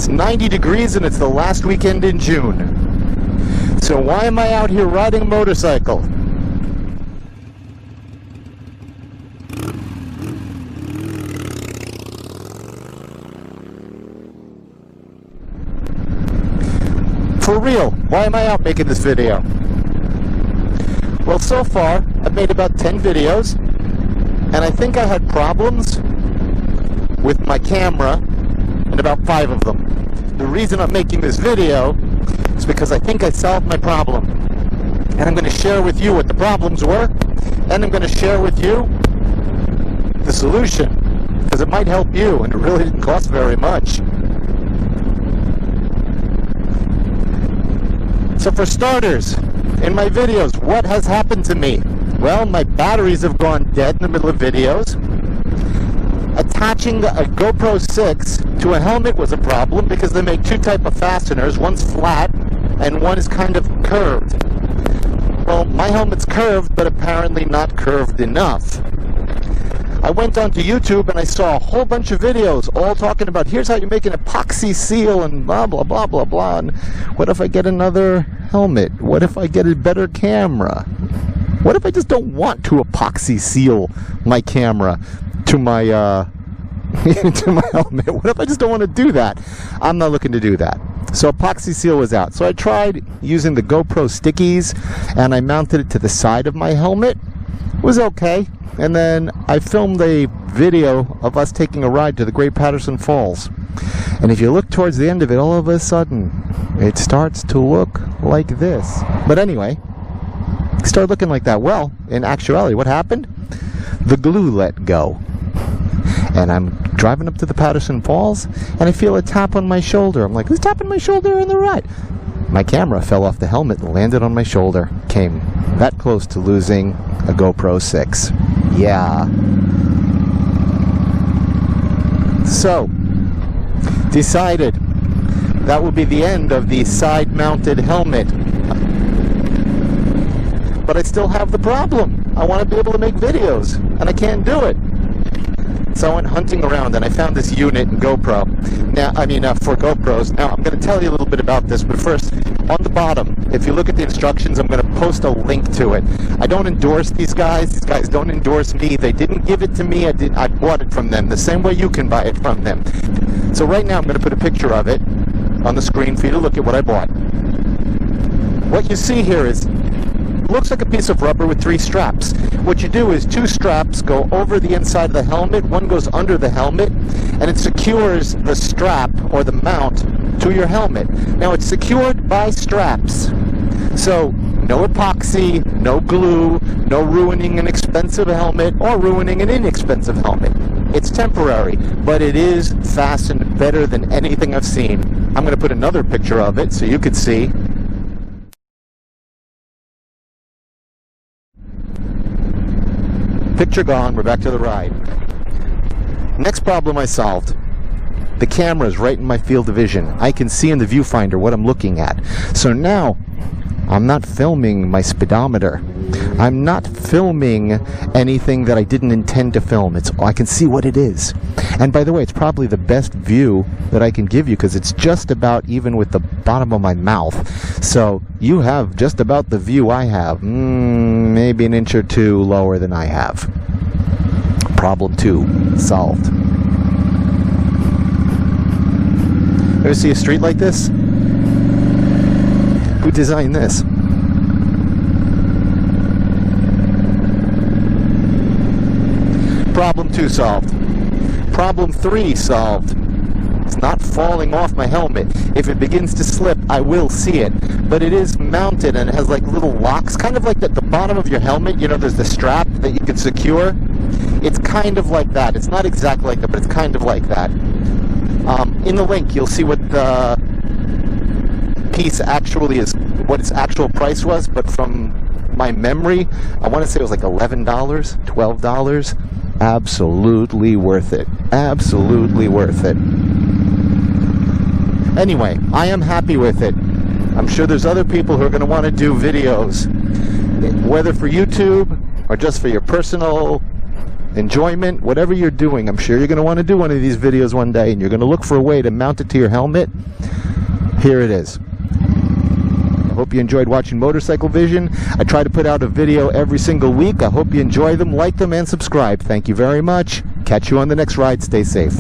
It's 90 degrees and it's the last weekend in June. So why am I out here riding a motorcycle? For real, why am I out making this video? Well, so far, I've made about 10 videos, and I think I had problems with my camera in about 5 of them. The reason I'm making this video is because I think I solved my problem. And I'm going to share with you what the problems were, and I'm going to share with you the solution, because it might help you, and it really didn't cost very much. So for starters, in my videos, what has happened to me? Well, my batteries have gone dead in the middle of videos. Attaching a GoPro 6 to a helmet was a problem because they make 2 types of fasteners. One's flat and one is kind of curved. Well, my helmet's curved, but apparently not curved enough. I went onto YouTube and I saw a whole bunch of videos all talking about here's how you make an epoxy seal and blah, blah, blah, blah, blah. And what if I get another helmet? What if I get a better camera? What if I just don't want to epoxy seal my camera to my, to my helmet? What if I just don't want to do that? I'm not looking to do that. So epoxy seal was out. So I tried using the GoPro stickies and I mounted it to the side of my helmet. It was okay. And then I filmed a video of us taking a ride to the Great Patterson Falls. And if you look towards the end of it, all of a sudden, it starts to look like this. But anyway, it started looking like that. Well, in actuality, what happened? The glue let go. And I'm driving up to the Patterson Falls, and I feel a tap on my shoulder. I'm like, who's tapping my shoulder on the right? My camera fell off the helmet and landed on my shoulder. Came that close to losing a GoPro 6. Yeah. So, decided that would be the end of the side-mounted helmet. But I still have the problem. I want to be able to make videos, and I can't do it. So I went hunting around and I found this unit in GoPro. Now, for GoPros. Now, I'm going to tell you a little bit about this, but first, on the bottom, if you look at the instructions, I'm going to post a link to it. I don't endorse these guys. These guys don't endorse me. They didn't give it to me. I bought it from them, the same way you can buy it from them. So right now, I'm going to put a picture of it on the screen for you to look at what I bought. What you see here is looks like a piece of rubber with 3 straps. What you do is 2 straps go over the inside of the helmet, 1 goes under the helmet, and it secures the strap or the mount to your helmet. Now it's secured by straps. So no epoxy, no glue, no ruining an expensive helmet or ruining an inexpensive helmet. It's temporary, but it is fastened better than anything I've seen. I'm going to put another picture of it so you could see. Picture gone, we're back to the ride. Next problem I solved. The camera is right in my field of vision. I can see in the viewfinder what I'm looking at. So now, I'm not filming my speedometer. I'm not filming anything that I didn't intend to film. I can see what it is. And by the way, it's probably the best view that I can give you because it's just about even with the bottom of my mouth. So you have just about the view I have. Maybe an inch or 2 lower than I have. Problem 2 solved. Ever see a street like this? Who designed this? Problem 2 solved. Problem 3 solved. It's not falling off my helmet. If it begins to slip, I will see it. But it is mounted and it has like little locks, kind of like at the bottom of your helmet. You know, there's the strap that you can secure. It's kind of like that. It's not exactly like that, but it's kind of like that. In the link, you'll see what the piece actually is, what its actual price was, but from my memory, I want to say it was like $11, $12. Absolutely worth it. Absolutely worth it. Anyway, I am happy with it. I'm sure there's other people who are going to want to do videos, whether for YouTube or just for your personal enjoyment, whatever you're doing. I'm sure you're going to want to do one of these videos one day, and you're going to look for a way to mount it to your helmet. Here it is. I hope you enjoyed watching Motorcycle Vision. I try to put out a video every single week. I hope you enjoy them, like them, and subscribe. Thank you very much. Catch you on the next ride. Stay safe.